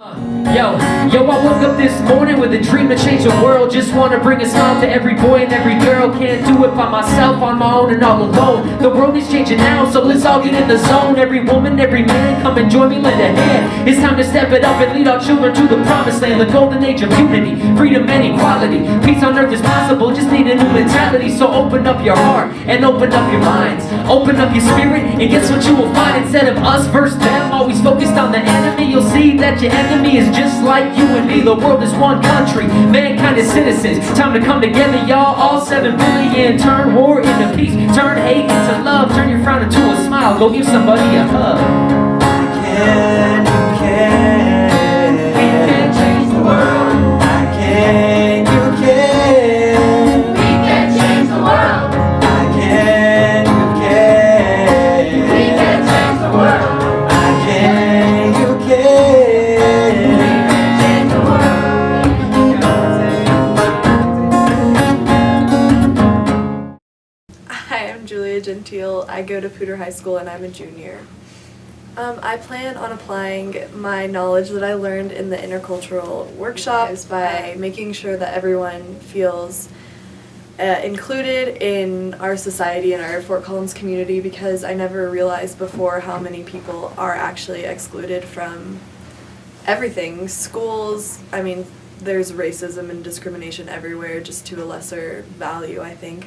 Yo, I woke up this morning with a dream to change the world. Just want to bring a smile to every boy and every girl. Can't do it by myself, on my own and all alone. The world is changing now, so let's all get in the zone. Every woman, every man, come and join me, lend a hand. It's time to step it up and lead our children to the promised land. The golden age of unity, freedom and equality. Peace on earth is possible, just need a new mentality. So open up your heart and open up your minds. Open up your spirit and guess what you will find. Instead of us versus them, always focused on the enemy, you'll see that your enemy is just like you and me. The world is one country, mankind is citizens. Time to come together, y'all, all 7 billion. Turn war into peace, turn hate into love. Turn your frown into a smile, go give somebody a hug. You can change the world. I can, you can. We can change the world. I can, you can. We can change the world. I can, you can. Hi, I'm Julia Gentile. I go to Poudre High School and I'm a junior. I plan on applying my knowledge that I learned in the Intercultural Workshops by making sure that everyone feels included in our society and our Fort Collins community, because I never realized before how many people are actually excluded from everything. Schools, I mean, there's racism and discrimination everywhere, just to a lesser value, I think.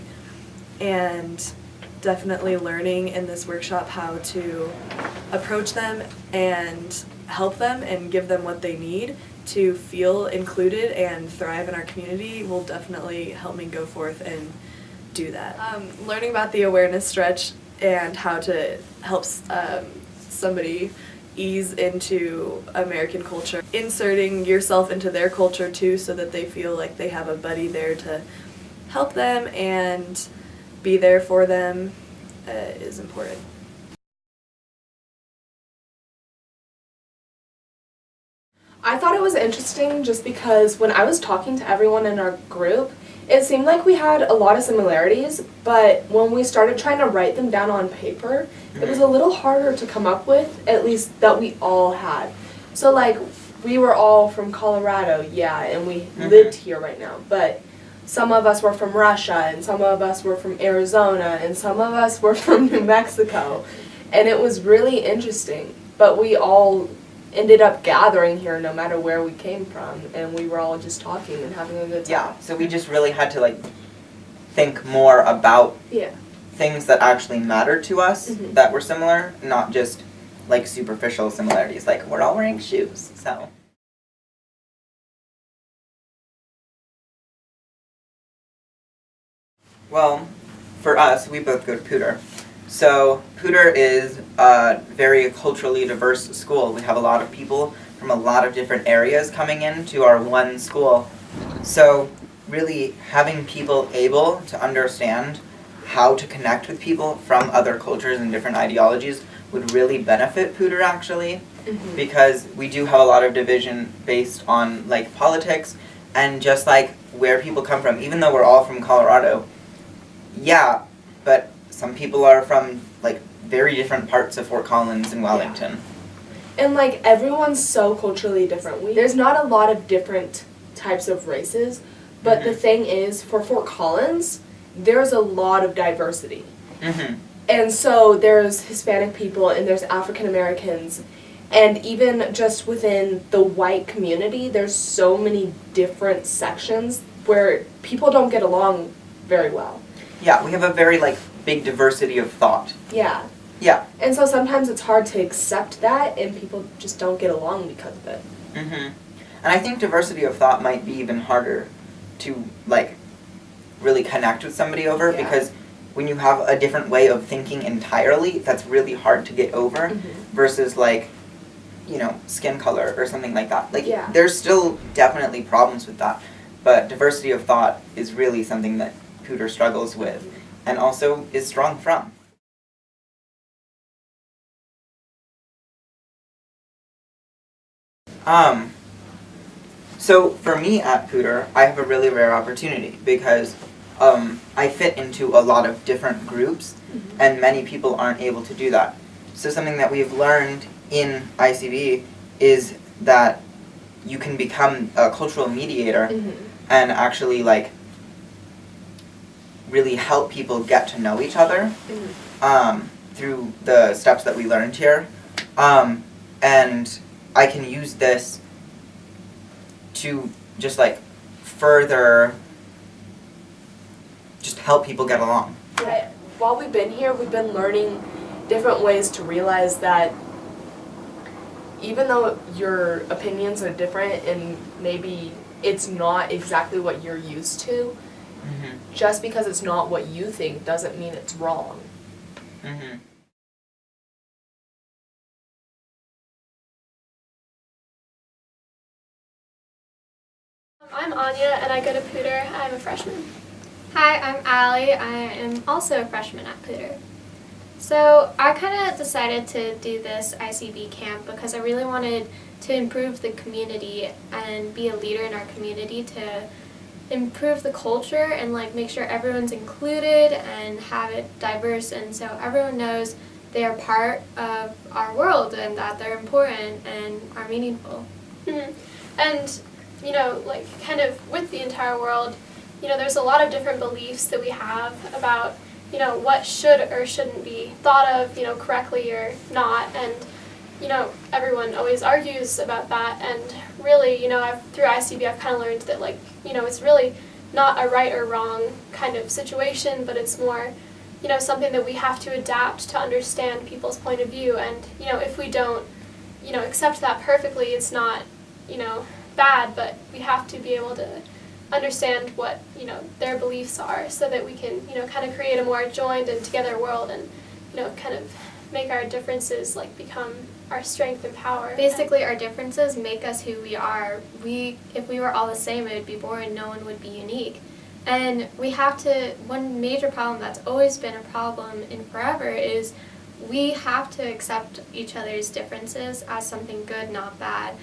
And definitely learning in this workshop how to approach them and help them and give them what they need to feel included and thrive in our community will definitely help me go forth and do that. Learning about the awareness stretch and how to help somebody ease into American culture. Inserting yourself into their culture too, so that they feel like they have a buddy there to help them and be there for them is important. I thought it was interesting just because when I was talking to everyone in our group, it seemed like we had a lot of similarities, but when we started trying to write them down on paper, it was a little harder to come up with, at least that we all had. So like, we were all from Colorado, yeah, and we lived here right now, but some of us were from Russia, and some of us were from Arizona, and some of us were from New Mexico, and it was really interesting, but we all ended up gathering here no matter where we came from, and we were all just talking and having a good time. Yeah, so we just really had to like think more about things that actually mattered to us that were similar, not just like superficial similarities, like we're all wearing shoes, so. Well, for us, we both go to Poudre. So Poudre is a very culturally diverse school. We have a lot of people from a lot of different areas coming into our one school. So really having people able to understand how to connect with people from other cultures and different ideologies would really benefit Poudre actually, because we do have a lot of division based on like politics and just like where people come from. Even though we're all from Colorado, yeah, but some people are from like very different parts of Fort Collins and Wellington. Yeah. And like everyone's so culturally different. There's not a lot of different types of races, but the thing is, for Fort Collins, there's a lot of diversity. And so there's Hispanic people and there's African Americans, and even just within the white community, there's so many different sections where people don't get along very well. Yeah, we have a very like big diversity of thought. Yeah. Yeah. And so sometimes it's hard to accept that, and people just don't get along because of it. And I think diversity of thought might be even harder to like really connect with somebody over, because when you have a different way of thinking entirely, that's really hard to get over versus like, you know, skin color or something like that. Like there's still definitely problems with that, but diversity of thought is really something that Poudre struggles with and also is strong from. So for me at Poudre, I have a really rare opportunity because I fit into a lot of different groups and many people aren't able to do that. So something that we've learned in ICB is that you can become a cultural mediator and actually like really help people get to know each other through the steps that we learned here. And I can use this to just like further just help people get along. Right. While we've been here, we've been learning different ways to realize that even though your opinions are different and maybe it's not exactly what you're used to, just because it's not what you think doesn't mean it's wrong. I'm Anya and I go to Pooter. I'm a freshman. Hi, I'm Allie. I am also a freshman at Pooter. So I kind of decided to do this ICB camp because I really wanted to improve the community and be a leader in our community to improve the culture and like make sure everyone's included and have it diverse, and so everyone knows they are part of our world and that they're important and are meaningful. And you know, like kind of with the entire world, you know, there's a lot of different beliefs that we have about, you know, what should or shouldn't be thought of, you know, correctly or not, and you know, everyone always argues about that. And really, you know, through ICB I've kind of learned that, like, you know, it's really not a right or wrong kind of situation, but it's more, you know, something that we have to adapt to understand people's point of view. And you know, if we don't, you know, accept that perfectly, it's not, you know, bad, but we have to be able to understand what, you know, their beliefs are so that we can, you know, kind of create a more joined and together world and, you know, kind of make our differences like become our strength and power. Basically, our differences make us who we are. If we were all the same, it would be boring. No one would be unique. And we have to, one major problem that's always been a problem in forever is we have to accept each other's differences as something good, not bad.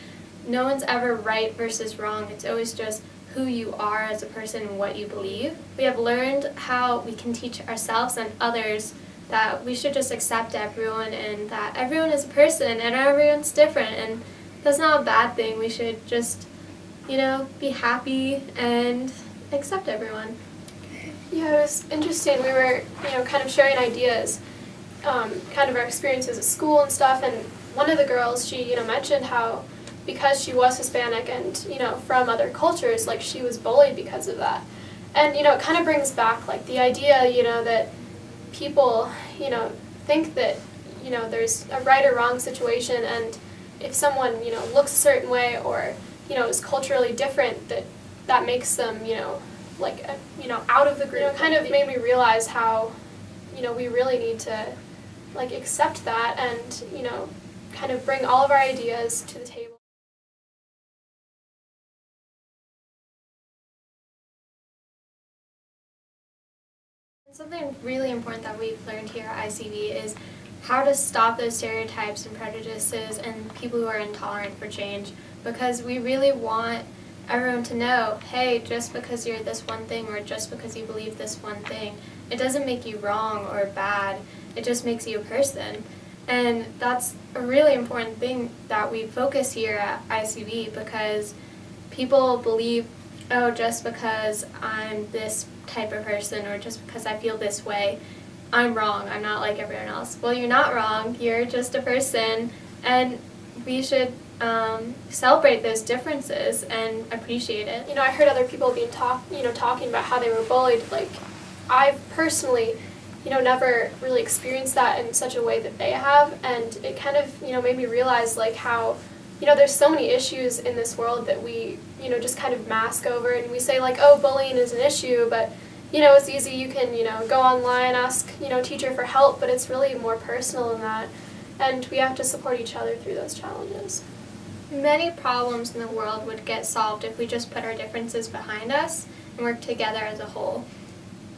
No one's ever right versus wrong. It's always just who you are as a person and what you believe. We have learned how we can teach ourselves and others that we should just accept everyone and that everyone is a person and everyone's different, and that's not a bad thing. We should just, you know, be happy and accept everyone. Yeah, it was interesting. We were, you know, kind of sharing ideas, kind of our experiences at school and stuff, and one of the girls, she, you know, mentioned how because she was Hispanic and, you know, from other cultures, like she was bullied because of that. And, you know, it kind of brings back like the idea, you know, that people, you know, think that, you know, there's a right or wrong situation, and if someone, you know, looks a certain way or, you know, is culturally different, that makes them, you know, like, you know, out of the group. You know, it kind of made me realize how, you know, we really need to, like, accept that and, you know, kind of bring all of our ideas to the table. Something really important that we've learned here at ICB is how to stop those stereotypes and prejudices and people who are intolerant for change, because we really want everyone to know, hey, just because you're this one thing or just because you believe this one thing, it doesn't make you wrong or bad, it just makes you a person. And that's a really important thing that we focus here at ICB, because people believe, oh, just because I'm this type of person or just because I feel this way, I'm wrong, I'm not like everyone else. Well, you're not wrong, you're just a person, and we should celebrate those differences and appreciate it. You know, I heard other people talking about how they were bullied. Like, I've personally, you know, never really experienced that in such a way that they have, and it kind of, you know, made me realize like how, you know, there's so many issues in this world that we, you know, just kind of mask over, and we say like, oh, bullying is an issue, but, you know, it's easy, you can, you know, go online, ask, you know, a teacher for help, but it's really more personal than that, and we have to support each other through those challenges. Many problems in the world would get solved if we just put our differences behind us and work together as a whole.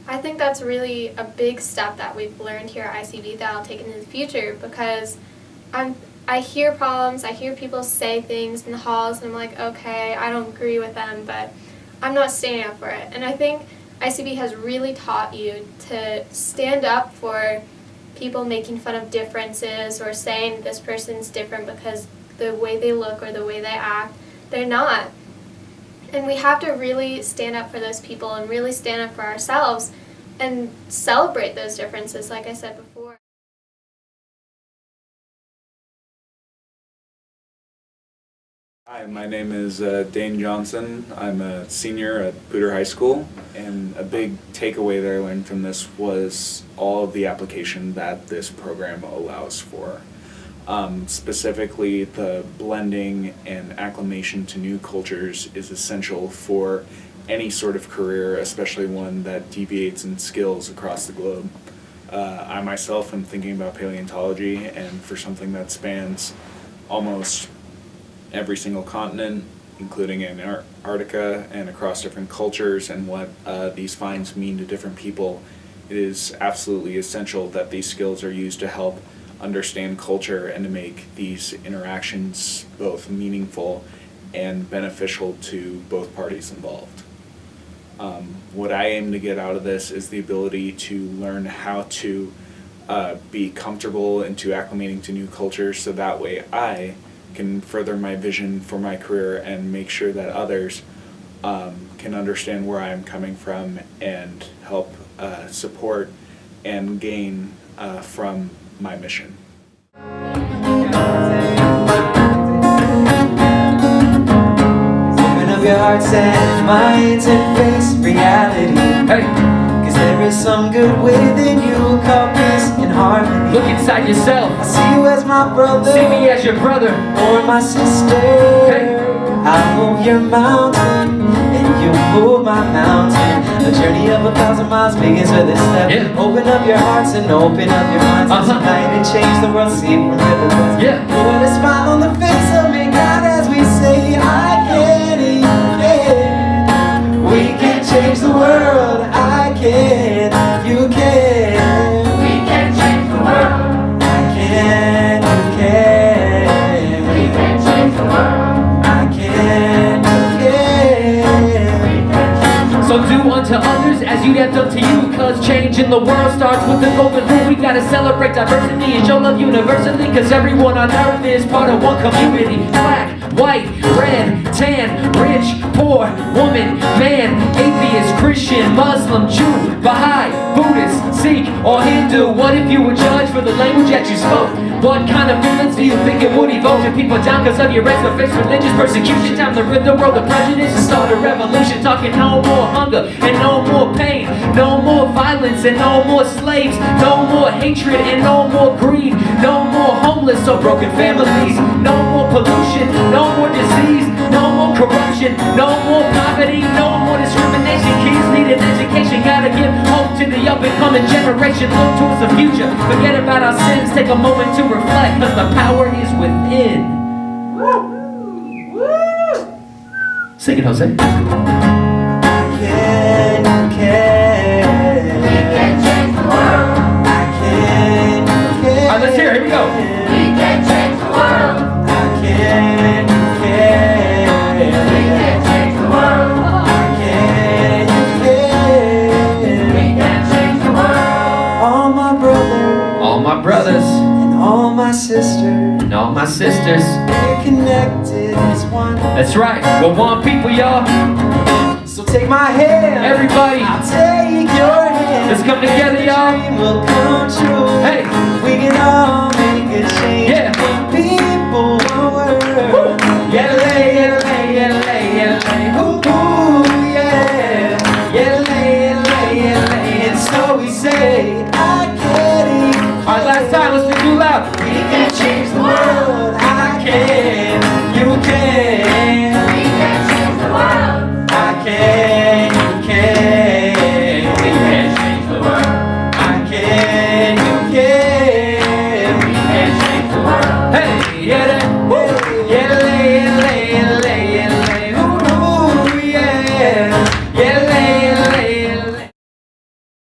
I think that's really a big step that we've learned here at ICB that I'll take into the future, because I hear problems, I hear people say things in the halls, and I'm like, okay, I don't agree with them, but I'm not standing up for it. And I think ICB has really taught you to stand up for people making fun of differences or saying this person's different because the way they look or the way they act. they're not. And we have to really stand up for those people and really stand up for ourselves and celebrate those differences, like I said before. Hi, my name is Dane Johnson. I'm a senior at Pooter High School, and a big takeaway that I learned from this was all of the application that this program allows for. Specifically, the blending and acclimation to new cultures is essential for any sort of career, especially one that deviates in skills across the globe. I myself am thinking about paleontology, and for something that spans almost every single continent, including Antarctica and across different cultures, and what these finds mean to different people, it is absolutely essential that these skills are used to help understand culture and to make these interactions both meaningful and beneficial to both parties involved. What I aim to get out of this is the ability to learn how to be comfortable into acclimating to new cultures, so that way I can further my vision for my career and make sure that others can understand where I'm coming from and help support and gain from my mission. Open up your hearts and minds and face reality. Hey, Cause there is some good within you, called peace and harmony. look inside yourself. I see you as my brother, See me as your brother. or my sister. Hey. I'll move your mountain, and you'll move my mountain. A journey of 1,000 miles begins with a step. Yeah. Open up your hearts and open up your minds. Let's unite and change the world, see from river to west. Yeah. Put a smile on the face of mankind as we say, I can, you can. We can change the world. I can, you can. We can change the world. I can, you can. We can change the world. I can, you can. So do unto others as you'd have done to you, cause change in the world starts with the golden rule. We gotta celebrate diversity and show love universally, cause everyone on earth is part of one community. Black, white, red, tan, rich, poor, woman, man, atheist, Christian, Muslim, Jew, Baha'i, Buddhist, Sikh, or Hindu. What if you were judged for the language that you spoke? What kind of feelings do you think it would evoke to people down cause of your race or face religious persecution? Time to rid the world of prejudice and start a revolution. Talking no more hunger and no more pain, no more violence and no more slaves, no more hatred and no more greed, no more homeless or broken families, no more pollution, no more disease, no more corruption, no more poverty, no more discrimination. Kids need an education, gotta give hope to the up and coming generation. Look towards the future, forget about our sins, take a moment to reflect, cause the power is within. Sing it, Jose. I can, you can. We can change the world. I can, you can. Alright, let's hear it, here we go. We can change the world. I can, you can. We can change the world. I can, you can. We can change the world. All my brothers All my brothers and all my sisters, and all my sisters. we're connected as one. That's right, we're one people, y'all. So take my hand, Everybody, I'll take your hand. let's come together, y'all. Dream will come true. Hey. We can all make a change. Yeah. People, one word. Yedda-lay, yedda-lay, yedda-lay, yedda-lay. Ooh, yeah. Yedda-lay, yedda-lay, yedda-lay. And so we say, I can. Alright, last time, let's do it loud. We can change the world. I can. You can. We can change the world. I can. You can. We can change the world. I can. You can. We can change the world. Hey, yeah.